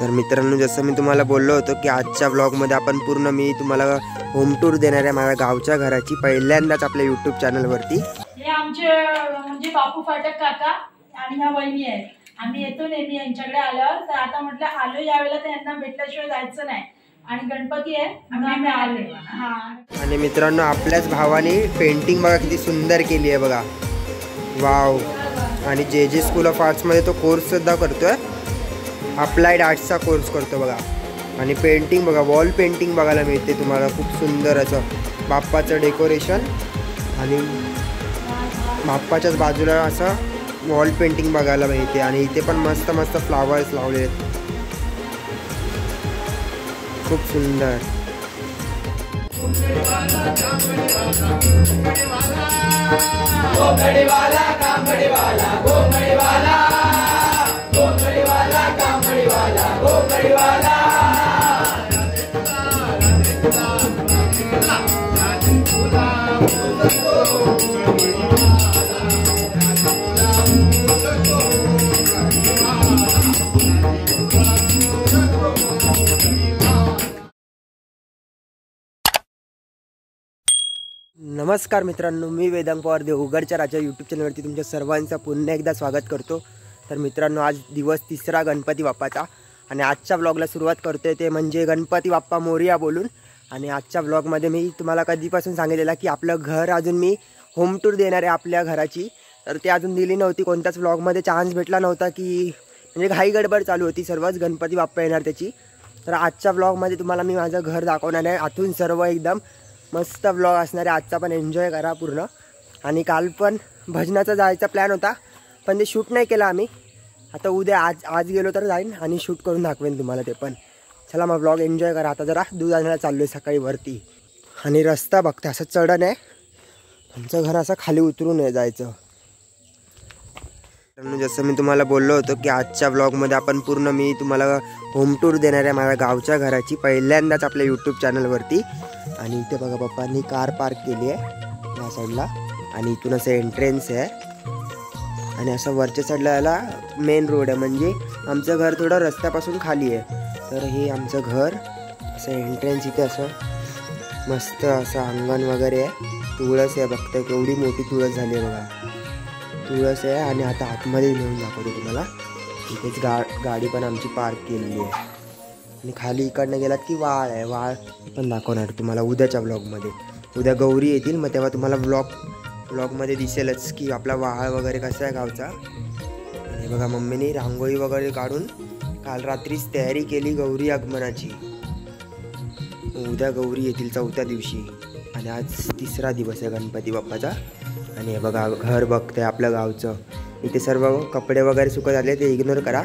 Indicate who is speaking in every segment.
Speaker 1: तर मित्रांनो, जसं मी तुम्हाला बोललो होतो की आजच्या ब्लॉगमध्ये आपण पूर्ण मी तुम्हाला होम टूर देणार आहे माझ्या गावच्या घराची, पहिल्यांदाच आपल्या यूट्यूब चॅनलवरती।
Speaker 2: हे आमचे म्हणजे बापू फाटक काका आणि ह्या वहिनी आहेत। आम्ही येतो नेहमी यांच्याकडे आल्यावर, तर आता म्हटलं आलो यावेळेला तर यांना भेटल्याशिवाय जायचं नाही आणि गणपती आहे म्हणून आम्ही आले।
Speaker 1: आणि मित्रांनो, आपल्याच भावाने पेंटिंग बघा किती सुंदर केली आहे बघा, वाव। आणि जे स्कूल ऑफ आर्ट्समध्ये तो कोर्स सुद्धा करतोय, अप्लाइड आर्ट्सचा कोर्स करतो बघा। आणि पेंटिंग बघा, वॉल पेंटिंग बघायला मिळते तुम्हाला, खूप सुंदर असं बाप्पाचं डेकोरेशन आणि बाप्पाच्याच बाजूला असं वॉल पेंटिंग बघायला मिळते। आणि इथे पण मस्त मस्त फ्लावर्स लावले आहेत, खूप सुंदर। नमस्कार मित्रांनो, मी वेदांग पवार देवगडच्या राजा यूट्यूब चॅनलवरती तुमच्या सर्वांचं पुन्हा एकदा स्वागत करतो। तर मित्रांनो, आज दिवस तिसरा गणपती बाप्पाचा आणि आजच्या ब्लॉगला सुरुवात करतोय ते म्हणजे गणपती बाप्पा मोरया बोलून। आणि आजच्या ब्लॉगमध्ये मी तुम्हाला कधीपासून सांगितलेलं की आपलं घर अजून मी होम टूर देणार आहे आपल्या घराची, तर ते अजून दिली नव्हती, कोणत्याच ब्लॉगमध्ये चान्स भेटला नव्हता की म्हणजे घाई गडबड चालू होती, सर्वच गणपती बाप्पा येणार त्याची। तर आजच्या ब्लॉगमध्ये तुम्हाला मी माझं घर दाखवणार आहे, आतून सर्व एकदम मस्त ब्लॉग असणार आहे आजचा, पण एन्जॉय करा पूर्ण। आणि काल पण भजनाचा जायचा प्लॅन होता पण ते शूट नाही केला आम्ही, आता उद्या आज गेलो तर जाईन आणि शूट करून दाखवेन तुम्हाला ते पण। चला मग ब्लॉग एन्जॉय करा। आता जरा दूध आणायला चाललो आहे सकाळी वरती, आणि रस्ता बघते असं चढण आहे, आमचं घर असं खाली उतरून आहे जायचं। जसं मी तुम्हाला बोललो होतो की आजच्या ब्लॉगमध्ये आपण पूर्ण मी तुम्हाला होम टूर देणार आहे माझ्या गावच्या घराची, पहिल्यांदाच आपल्या यूट्यूब चॅनलवरती। आणि इथे बघा पप्पांनी कार पार्क केली आहे या साईडला, आणि इथून असं एंट्रन्स आहे, आणि असं वरच्या साईडला याला मेन रोड आहे, म्हणजे आमचं घर थोडं रस्त्यापासून खाली आहे। तर हे आमचं घर, असं एंट्रन्स इथे असं मस्त असं अंगण वगैरे आहे, तुळस आहे, बघताय केवढी मोठी तुळस झाली आहे बघा, तुळस आहे। आणि आता आतमध्ये नेऊन दाखवतो तुम्हाला, इथेच गाडी पण आमची पार्क केलेली आहे। आणि खाली इकडनं गेलात की वाळ आहे, वाळ पण दाखवणार तुम्हाला उद्याच्या ब्लॉगमध्ये। उद्या गौरी येतील, मग तेव्हा तुम्हाला ब्लॉगमध्ये दिसेलच की आपला वाळ वगैरे कसा आहे गावचा। आणि बघा मम्मीने रांगोळी वगैरे काढून काल रात्रीच तयारी केली गौरी आगमनाची, उद्या गौरी येतील चौथ्या दिवशी, आणि आज तिसरा दिवस आहे गणपती बाप्पाचा। आणि हे बघा घर बघतंय आपल्या गावचं, इथे सर्व कपडे वगैरे सुकत आले, ते इग्नोर करा।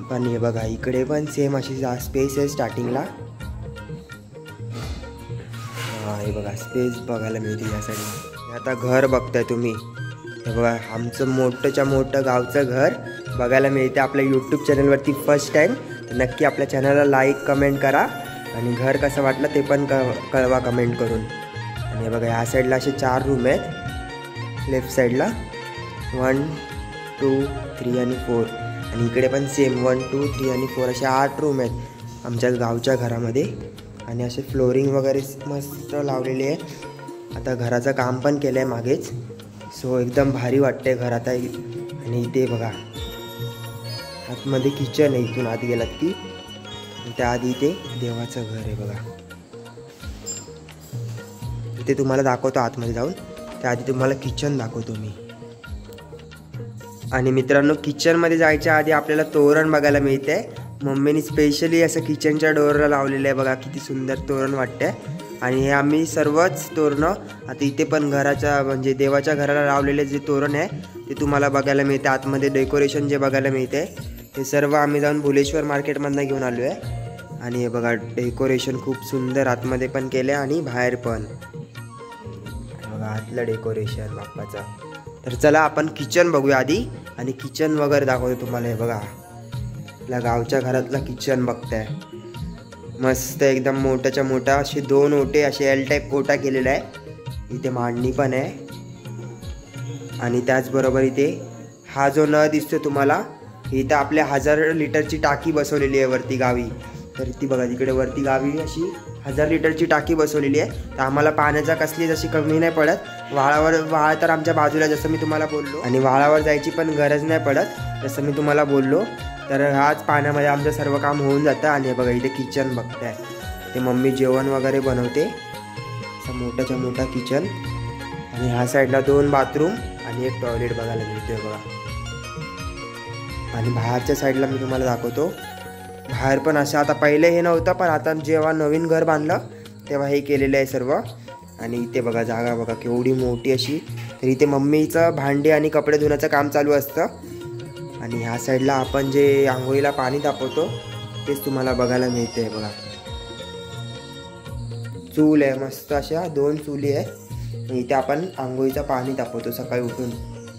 Speaker 1: पण हे बघा इकडे पण सेम अशी स्पेस आहे स्टार्टिंगला, हे बघा स्पेस बघायला मिळते या साईडला। आता घर बघताय तुम्ही, हे बघा आमचं मोठंच्या मोठं गावचं घर बघायला मिळते आपल्या यूट्यूब चॅनलवरती फर्स्ट टाईम। नक्की आपल्या चॅनलला लाईक कमेंट करा, आणि घर कसं वाटलं ते पण कळवा कमेंट करून। आणि हे बघा ह्या साईडला असे 4 रूम आहेत, लेफ्ट साईडला 1 2 3 आणि 4, आणि इकडे पण सेम 1 2 3 आणि 4 असे 8 रूम आहेत आमच्या गावच्या घरामध्ये। आणि असे फ्लोरिंग वगैरे मस्त लावलेले आहे, आता घराचं काम पण केलं आहे मागेच, सो एकदम भारी वाटते घर आता। आणि इथे बघा आतमध्ये किचन आहे, इथून आत गेलात की त्याआधी इथे देवाचं घर आहे बघा, इथे तुम्हाला दाखवतो आतमध्ये जाऊन, त्याआधी तुम्हाला किचन दाखवतो मी। आणि मित्रांनो, किचनमध्ये जायच्या आधी आपल्याला तोरण बघायला मिळते, मम्मीने स्पेशली असं किचनच्या डोअरला लावलेलं आहे बघा, किती सुंदर तोरण वाटतंय। आणि हे आम्ही सर्वच तोरणं आता इथे पण घराच्या म्हणजे देवाच्या घराला लावलेले जे तोरण आहे ते तुम्हाला बघायला मिळते, आतमध्ये डेकोरेशन जे बघायला मिळते ते सर्व आम्ही जाऊन भुलेश्वर मार्केटमधनं घेऊन आलो आहे। आणि हे बघा डेकोरेशन खूप सुंदर आतमध्ये पण केलं आहे आणि बाहेर पण बघा आतलं डेकोरेशन बाप्पाचा। तर चला आपण किचन बघूया आधी, आणि किचन वगैरे दाखवतो तुम्हाला। हे बघा आपल्या गावच्या घरातला किचन बघताय, मस्त एकदम मोठ्याच्या मोठा, असे 2 ओटे असे एल टाईप ओटा केलेला आहे, इथे मांडणी पण आहे। आणि त्याचबरोबर इथे हा जो नळ दिसतो तुम्हाला इथं आपल्या 1000 लिटरची टाकी बसवलेली आहे वरती गावी. तर ती बघा तिकडे वरती गावी अशी 1000 लिटरची टाकी बसवलेली आहे. तर आम्हाला पाण्याचा कसली जशी कमी नाही पडत. वाळ तर आमच्या बाजूला जसं मी तुम्हाला बोललो, आणि वाळावर जायची पण गरज नाही पडत जसं मी तुम्हाला बोललो. तर हाच पाण्यामध्ये आमचं सर्व काम होऊन जातं. आणि बघा इथे किचन बघताय, ते मम्मी जेवण वगैरे बनवते. असं मोठाच्या मोठा किचन, आणि ह्या साईडला 2 बाथरूम आणि एक टॉयलेट बघायला मिळतोय बघा. आणि बाहेरच्या साईडला मी तुम्हाला दाखवतो. बाहेर पण असं आता पहिले हे नव्हतं, पण आता जेव्हा नवीन घर बांधलं तेव्हा हे केलेलं आहे सर्व. आणि इथे बघा जागा बघा केवढी मोठी अशी. तर इथे मम्मीचं भांडी आणि कपडे धुण्याचं काम चालू असतं. आणि ह्या साईडला आपण जे आंघोळीला पाणी तापवतो तेच तुम्हाला बघायला मिळते बघा. चूल आहे मस्त, अशा 2 चुली आहे. इथे आपण आंघोळीचं पाणी तापवतो सकाळी उठून,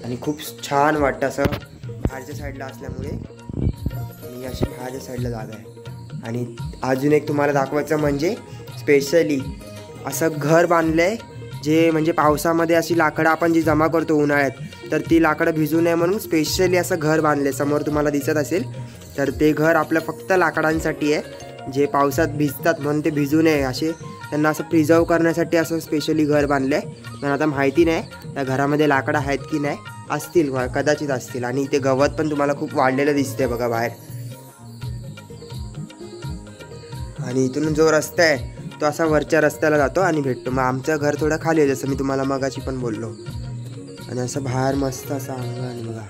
Speaker 1: आणि खूप छान वाटतं असं बाहेरच्या साईडला असल्यामुळे. आणि अशी बाहेरच्या साईडला जागा आहे. आणि अजून एक तुम्हाला दाखवायचं म्हणजे स्पेशली असं घर बांधलं आहे, जे म्हणजे पावसामध्ये अशी लाकडं आपण जी जमा करतो उन्हाळ्यात, तर ती लाकडं भिजू नये म्हणून स्पेशली असं घर बांधले. समोर तुम्हाला दिसत असेल, तर ते घर आपलं फक्त लाकडांसाठी आहे, जे पावसात भिजतात म्हणून ते भिजू नये असे त्यांना असं प्रिझर्व करण्यासाठी असं स्पेशली घर बांधलं आहे. पण आता माहिती नाही त्या घरामध्ये लाकडं आहेत की नाही, असतील कदाचित असतील. आणि इथे गवत पण तुम्हाला खूप वाढलेलं दिसतंय बघा बाहेर. आणि इथून जो रस्ता आहे तो असा वरच्या रस्त्याला जातो आणि भेटतो. मग आमचं घर थोडं खाली आहे जसं मी तुम्हाला मगाशी पण बोललो. आणि असं बाहेर मस्त असं अंगण बघा.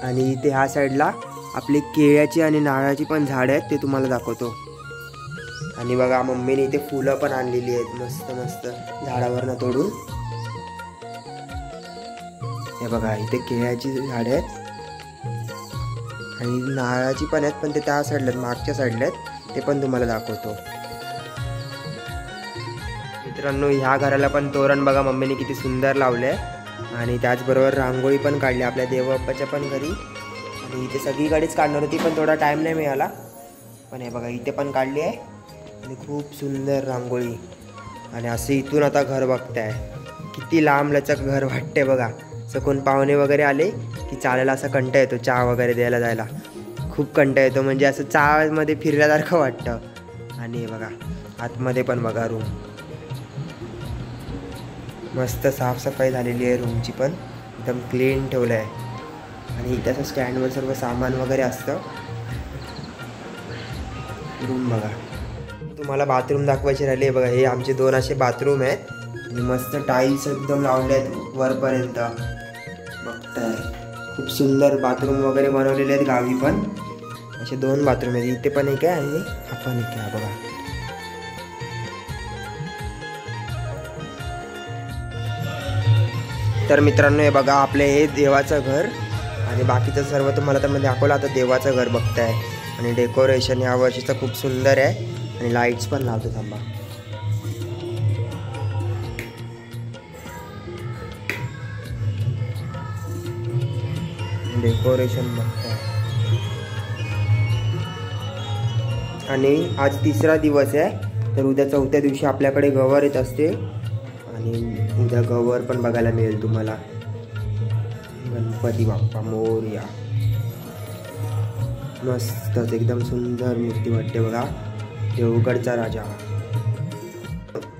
Speaker 1: आणि इथे ह्या साईडला आपली केळ्याची आणि नारळाची पण झाडं आहेत, ते तुम्हाला दाखवतो. आणि बघा मम्मीने इथे फुलं पण आणलेली आहेत मस्त मस्त झाडावरनं तोडून. हे बघा इथे केळ्याची झाडं आहेत आणि नारळाची पण आहेत, पण ते त्या साईडला आहेत, मागच्या साईडला आहेत. ते पण तुम्हाला दाखवतो. मित्रांनो ह्या घराला पण तोरण बघा मम्मीने किती सुंदर लावले. आणि त्याचबरोबर रांगोळी पण काढली आपल्या देवबाप्पाच्या पण घरी. आणि इथे सगळीकडेच काढणार होती पण थोडा टाईम नाही मिळाला. पण हे बघा इथे पण काढली आहे आणि खूप सुंदर रांगोळी. आणि असं इथून आता घर बघताय, किती लांब लचक घर वाटते बघा. असं कोण पाहुणे वगैरे आले की चालायला असा कंटा येतो, चहा वगैरे द्यायला जायला खूप कंटा येतो. म्हणजे असं चहामध्ये फिरल्यासारखं वाटतं. आणि हे बघा आतमध्ये पण बघा रूम मस्त साफसफाई झालेली आहे रूमची, पण एकदम क्लीन ठेवलं आहे. आणि इथे असं स्टँडवर सर्व सामान वगैरे असतं. रूम बघा. तुम्हाला बाथरूम दाखवायचे राहिले बघा. हे आमचे 2 असे बाथरूम आहेत आणि मस्त टाईल्स एकदम लावले आहेत वरपर्यंत बघताय. खूप सुंदर बाथरूम वगैरे बनवलेले आहेत गावी पण. असे 2 बाथरूम आहेत, इथे पण एक आहे आणि आपण एक आहे बघा. तर मित्रांनो हे बघा आपले हे देवाचं घर. आणि बाकीचं सर्व तुम्हाला तर मी दाखवलं. आता देवाचं घर बघताय. आणि डेकोरेशन या वर्षीचं खूप सुंदर आहे. आणि लाईट्स पण लावतो थांबा. डेकोरेशन बघताय. आणि आज 3रा दिवस आहे, तर उद्या 4थ्या दिवशी आपल्याकडे गवर येत असते. आणि उद्या गवर पण बघायला मिळेल तुम्हाला. गणपती बाप्पा मोरया. मस्तच एकदम सुंदर मूर्ती वाटते बघा, देवगडचा राजा.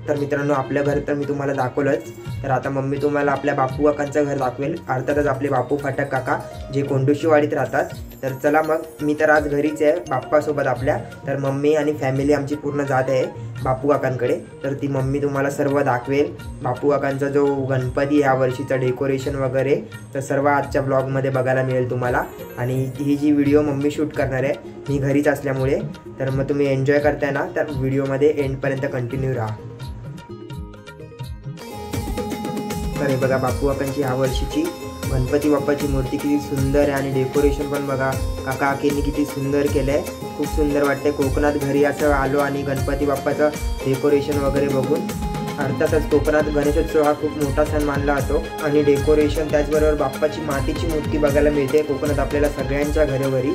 Speaker 1: तर मित्रांनो आपल्या घर तर मी तुम्हाला दाखवलंच. तर आता मम्मी तुम्हाला आपल्या बापू काकांचं घर दाखवेल. अर्थातच आपले बापू फाटक काका जे कोंडोशीवाडीत राहतात. तर चला मग मी तर आज घरीच आहे बाप्पासोबत आपल्या. तर मम्मी आणि फॅमिली आमची पूर्ण जात आहे बापू काकांकडे. तर ती मम्मी तुम्हाला सर्व दाखवेल. बापू काकांचा जो गणपती ह्या वर्षीचा डेकोरेशन वगैरे तर सर्व आजच्या ब्लॉगमध्ये बघायला मिळेल तुम्हाला. आणि ही जी व्हिडिओ मम्मी शूट करणार आहे मी घरीच असल्यामुळे, तर मग तुम्ही एन्जॉय करताय ना, तर व्हिडिओमध्ये एंडपर्यंत कंटिन्यू राहा. तर हे बघा बापू काकांची ह्या वर्षीची गणपती बाप्पाची मूर्ती किती सुंदर आहे. आणि डेकोरेशन पण बघा काका काकींनी किती सुंदर केलं आहे. खूप सुंदर वाटते. कोकणात घरी असं आलो आणि गणपती बाप्पाचं डेकोरेशन वगैरे बघून. अर्थातच कोकणात गणेशोत्सव हा खूप मोठा सण मानला जातो. आणि डेकोरेशन त्याचबरोबर बाप्पाची मातीची मूर्ती बघायला मिळते कोकणात आपल्याला सगळ्यांच्या घरोघरी.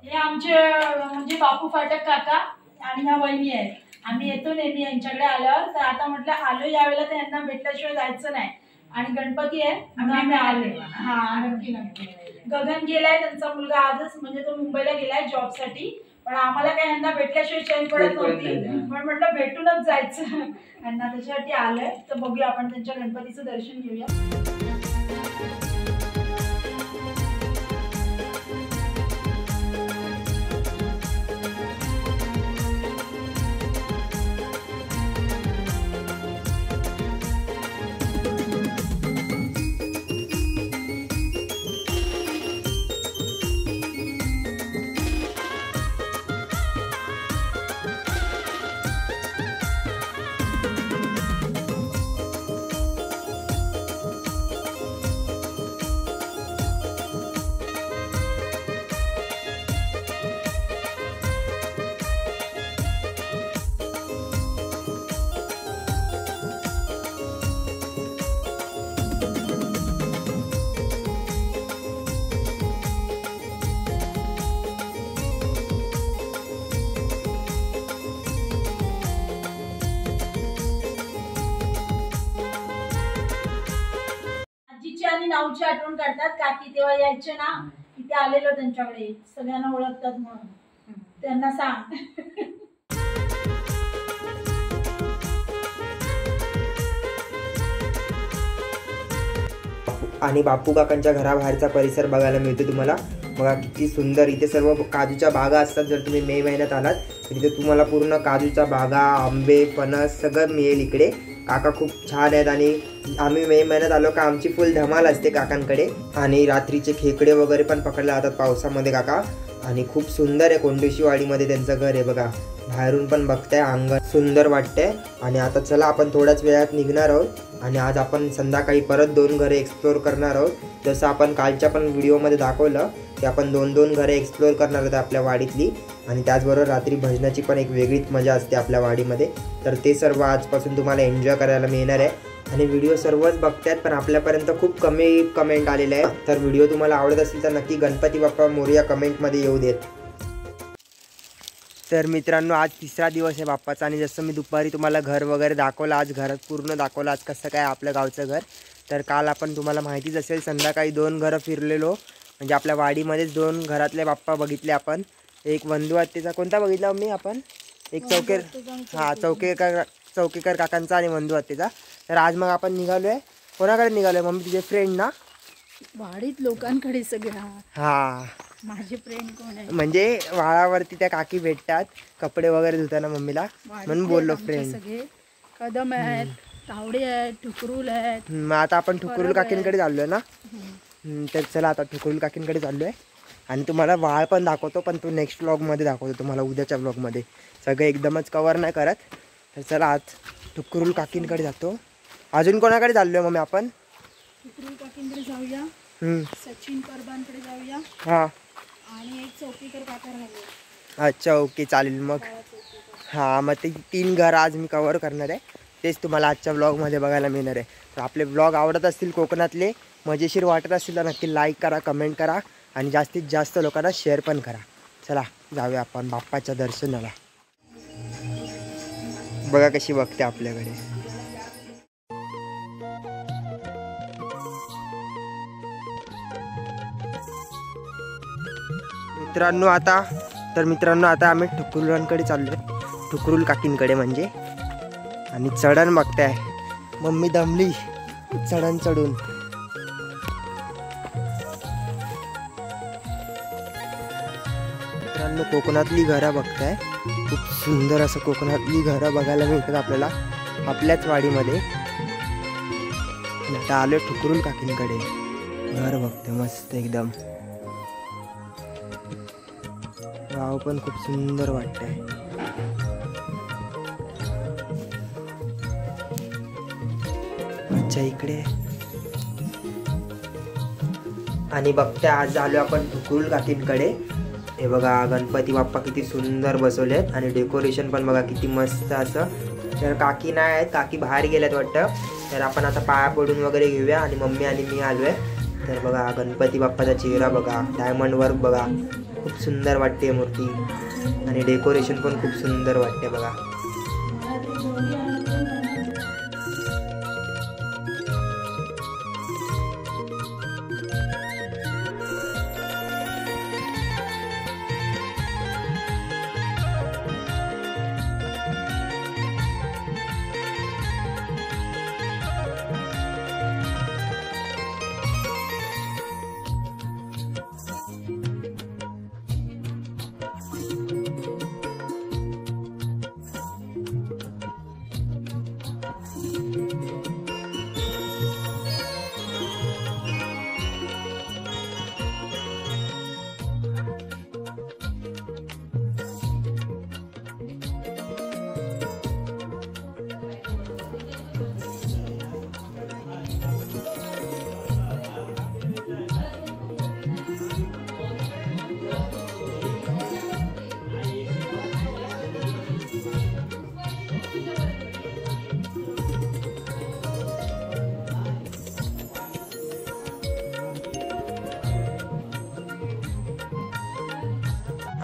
Speaker 2: हे आमचे म्हणजे बापू फाटक काका आणि ह्या वहिनी आहेत. आम्ही येतो नेहमी यांच्याकडे आल्यावर. तर आता म्हटलं आलो यावेळेला तर यांना भेटल्याशिवाय जायचं नाही. आणि गणपती आहे आम्ही आले. हा नक्की नक्की. गगन गेलाय त्यांचा मुलगा आजच, म्हणजे तो मुंबईला गेलाय जॉबसाठी, पण आम्हाला काय यांना भेटल्याशिवाय चैन पडत नव्हती, पण म्हटलं भेटूनच जायचं यांना, त्याच्यासाठी आलंय. तर बघूया आपण त्यांच्या गणपतीचं दर्शन घेऊया. आणि नावची आठवण काढतात, काकी तेव्हा यायचे ना, इथे आलेलो त्यांच्याकडे, सगळ्यांना ओळखतात म्हणून त्यांना सांग.
Speaker 1: आणि बापू काकांच्या घराबाहेरचा परिसर बघायला मिळतो तुम्हाला. बघा किती सुंदर, इथे सर्व काजूच्या बागा असतात. जर तुम्ही मे महिन्यात आलात तर इथे तुम्हाला पूर्ण काजूच्या बागा, आंबे, फणस सगळं मिळेल इकडे. काका खूप छान आहेत आणि आम्ही मे महिन्यात आलो का आमची फुल धमाल असते काकांकडे. आणि रात्रीचे खेकडे वगैरे पण पकडले जातात पावसामध्ये काका. आणि खूप सुंदर आहे कोंडेशीवाडीमध्ये त्यांचं घर आहे बघा, बाहेरून पण बघताय, अंगण सुंदर वाटतंय. आणि आता चला आपण थोड्याच वेळात निघणार आहोत आणि आज आपण संध्याकाळी परत 2 घरे एक्सप्लोर करणार आहोत. जसं आपण कालच्या पण व्हिडिओमध्ये दाखवलं की आपण 2 घरे एक्सप्लोर करणार आहोत आपल्या वाडीतली. आणि त्याचबरोबर रात्री भजनाची पण एक वेगळीच मजा असते आपल्या वाडीमध्ये. तर ते सर्व आजपासून तुम्हाला एन्जॉय करायला मिळणार आहे. आणि व्हिडिओ सर्वच बघतात पण आपल्यापर्यंत खूप कमी कमेंट आलेले आहे. तर व्हिडिओ तुम्हाला आवडत असेल तर नक्की गणपती बाप्पा मोरया कमेंटमध्ये येऊ देत. तर मित्रांनो आज 3रा दिवस आहे बाप्पाचा. आणि जसं मी दुपारी तुम्हाला घर वगैरे दाखवलं, आज घरात पूर्ण दाखवलं आज कसं काय आपलं गावचं घर. तर काल आपण तुम्हाला माहितीच असेल संध्याकाळी 2 घरं फिरलेलो, म्हणजे आपल्या वाडीमध्येच 2 घरातले बाप्पा बघितले आपण. एक वंदू आत्तेचा कोणता बघितला मी आपण, एक चौकेकर काकांचा आणि वंदू आत्तेचा. तर आज मग आपण निघालोय, कोणाकडे निघालोय मम्मी, तुझे फ्रेंड ना
Speaker 2: वाडीत लोकांकडे सगळं.
Speaker 1: हा
Speaker 2: माझे फ्रेंड कोण आहे,
Speaker 1: म्हणजे वाळावरती त्या काकी भेटतात कपडे वगैरे धुताना मम्मीला, म्हणून बोललो फ्रेंड.
Speaker 2: सगळे कदम आहेत, तावडे आहेत, ठुकरूल आहेत.
Speaker 1: मग आता आपण ठुकरूल काकींकडे चाललोय ना. तर चला आता ठुकरूल काकींकडे चाललोय आणि तुम्हाला वाळ पण दाखवतो, पण तो नेक्स्ट व्लॉगमध्ये दाखवतो तुम्हाला, उद्याच्या व्लॉगमध्ये. सगळं एकदमच कवर नाही करत. तर चला आज ठुकरूल काकींकडे जातो. अजून कोणाकडे चाललोय मग आपण,
Speaker 2: ठुकरूल काकींकडे जाऊया, सचिन परबांकडे जाऊया,
Speaker 1: हा
Speaker 2: आणि एक चौकीकर काका राहिले.
Speaker 1: अच्छा ओके चालेल मग. हां मग ते 3 घर आज मी कवर करणार आहे, तेच तुम्हाला आजच्या व्लॉगमध्ये बघायला मिळणार आहे. तर आपले व्लॉग आवडत असतील, कोकणातले मजेशीर वाटत असतील तर नक्की लाईक करा, कमेंट करा आणि जास्तीत जास्त लोकांना शेअर पण करा. चला जाऊया आपण बाप्पाच्या दर्शनाला. बघा कशी बघते आपल्याकडे. मित्रांनो आता आम्ही ठुकरूलांकडे चाललोय, ठुकरूल काकींकडे म्हणजे. आणि चढण बघताय, मम्मी दमली चढण चढून. मित्रांनो कोकणातली घरं बघताय, खूप सुंदर असं कोकणातली घरं बघायला मिळतात आपल्याला आपल्याच वाडीमध्ये. आता आलोय ठुकरूल काकींकडे, घर बघते मस्त एकदम, गाव पण खूप सुंदर वाटतंय. अच्छा इकडे. आणि बघते आज आलो आपण ठुकरूल काकींकडे. हे बघा गणपती बाप्पा किती सुंदर बसवलेत आणि डेकोरेशन पण बघा किती मस्त असं. तर काकी नाही आहेत, काकी बाहेर गेल्यात वाटतं. तर आपण आता पाया पडून वगैरे घेऊया. आणि मम्मी आणि मी आलोय. तर बघा गणपती बाप्पाचा चेहरा बघा, डायमंड वर्क बघा, खूप सुंदर वाटते मूर्ती आणि डेकोरेशन पण खूप सुंदर वाटते बघा.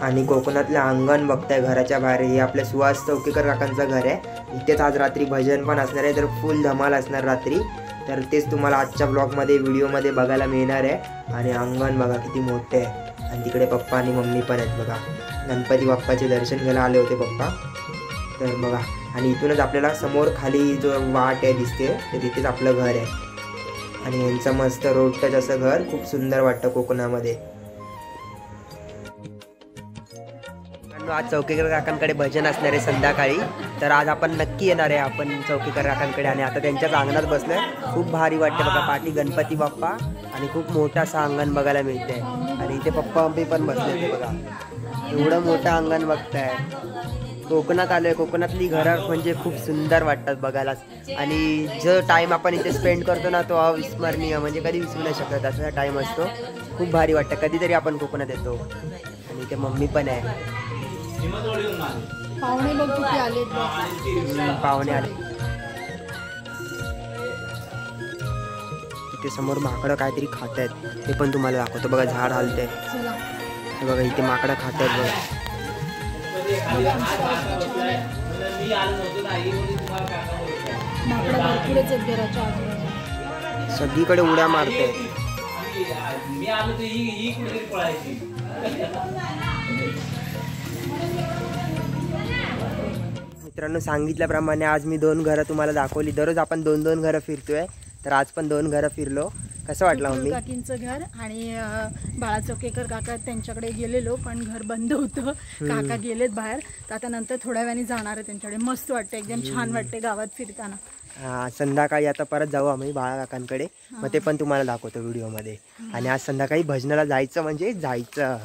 Speaker 1: आणि कोकणातलं अंगण बघताय घराच्या बाहेर, हे आपल्या सुहास चौकेकर काकांचं घर आहे. इथेच आज रात्री भजन पण असणार आहे, तर फुल धमाल असणार रात्री. तर तेच तुम्हाला आजच्या ब्लॉगमध्ये व्हिडिओमध्ये बघायला मिळणार आहे. आणि अंगण बघा किती मोठे आहे. आणि तिकडे पप्पा आणि मम्मी पण आहेत बघा. गणपती बाप्पाचे दर्शन घ्यायला आले होते पप्पा. तर बघा, आणि इथूनच आपल्याला समोर खाली जो वाट आहे दिसते, तर तिथेच आपलं घर आहे. आणि यांचं मस्त रोड टच असं घर, खूप सुंदर वाटतं कोकणामध्ये. आज चौकेकर काकांकडे भजन असणार आहे संध्याकाळी, तर आज आपण नक्की येणार आहे आपण चौकेकर काकांकडे. आणि आता त्यांच्याच अंगणात बसलोय, खूप भारी वाटते बघा. पाठी गणपती बाप्पा आणि खूप मोठं असं अंगण बघायला मिळतंय. आणि इथे पप्पा मम्मी पण बसले ते बघा, एवढं मोठं अंगण बघताय. कोकणात आलोय, कोकणातली घरं म्हणजे खूप सुंदर वाटतात बघायला. आणि जो टाइम आपण इथे स्पेंड करतो ना, तो अविस्मरणीय, म्हणजे कधी विसरू नाही शकत असा टाइम असतो. खूप भारी वाटतं, कधीतरी आपण कोकणात येतो. आणि इथे मम्मी पण आहे.
Speaker 2: पाहुणे बघ किती आले,
Speaker 1: पाहुणे आले. इथे समोर माकडं काहीतरी खात आहेत, ते पण तुम्हाला दाखवतो बघा. झाड हलतंय बघा, इथे माकडं खात आहेत बघा. सगळीकडे उड्या मारते. मित्रांनो, सांगितल्याप्रमाणे आज मी 2 घरं तुम्हाला दाखवली. दररोज आपण 2-2 घरं फिरतोय, तर आज पण 2 घरं फिरलो. कसं वाटलं मम्मी?
Speaker 2: काकींचं घर आणि बाळा चौकेकर काका त्यांच्याकडे गेलेलो, पण घर बंद होतं. काका गेलेत बाहेर, तर आता नंतर थोड्या वेळाने जाणार आहे त्यांच्याकडे. मस्त वाटतं, एकदम छान वाटते गावात फिरताना.
Speaker 1: संध्याकाळी आता परत जाऊ आम्ही बाळा काकांकडे, मग ते पण तुम्हाला दाखवतो व्हिडिओमध्ये. आणि आज संध्याकाळी भजनाला जायचं म्हणजे जायचं.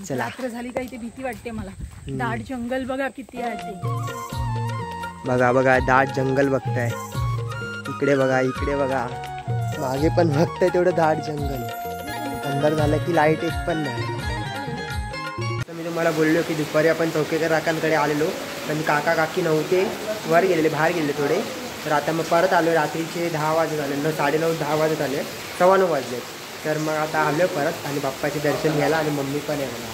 Speaker 1: चला,
Speaker 2: रात्र झाली का इथे भीती वाटते मला. दाट जंगल बघा किती आहे ते.
Speaker 1: बघा बघा, दाट जंगल बघताय. इकडे बघा, इकडे बघा, मागे पण बघताय तेवढं दाट जंगल. अंधार झालं की लाईट एक पण नाही. तर मी तुम्हाला बोललो की दुपारी आपण चौकेकर काकांकडे आलेलो, पण काका काकी नव्हते, वर गेलेले, बाहेर गेले थोडे. तर आता मग परत आलो. रात्रीचे 10 वाजत आले, 9:30-10 वाजत आले, 9:15 वाजले. तर मग आता आलो परत आणि बाप्पाचे दर्शन घ्यायला. आणि मम्मी पण आहे मला.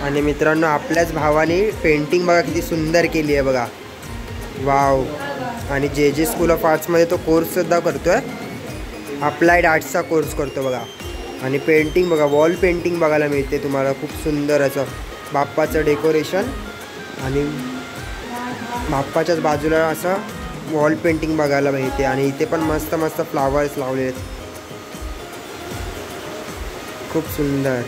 Speaker 1: आणि मित्रांनो, आपल्याच भावाने पेंटिंग बघा किती सुंदर केली आहे बघा. वाव. आणि जे स्कूल ऑफ आर्ट्समध्ये तो कोर्ससुद्धा करतो आहे, अप्लाइड आर्ट्सचा कोर्स करतो बघा. आणि पेंटिंग बघा, वॉल पेंटिंग बघायला मिळते तुम्हाला, खूप सुंदर असं बाप्पाचं डेकोरेशन. आणि बाप्पाच्याच बाजूला असं वॉल पेंटिंग बघायला मिळते. आणि इथे पण मस्त मस्त फ्लावर्स लावले आहेत, खूप सुंदर.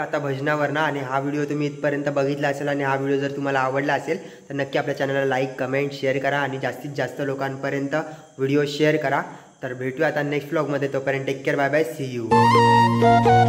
Speaker 1: आता भजनावर ना। आणि हा व्हिडिओ तुम्ही इथपर्यंत बघितला असेल आणि हा व्हिडिओ जर तुम्हाला आवडला असेल तर नक्की आपल्या चॅनलला लाईक कमेंट शेअर करा आणि जास्तीत जास्त लोकांपर्यंत व्हिडिओ शेअर करा। तर भेटूया आता नेक्स्ट व्लॉगमध्ये, तोपर्यंत take care, bye bye, see you.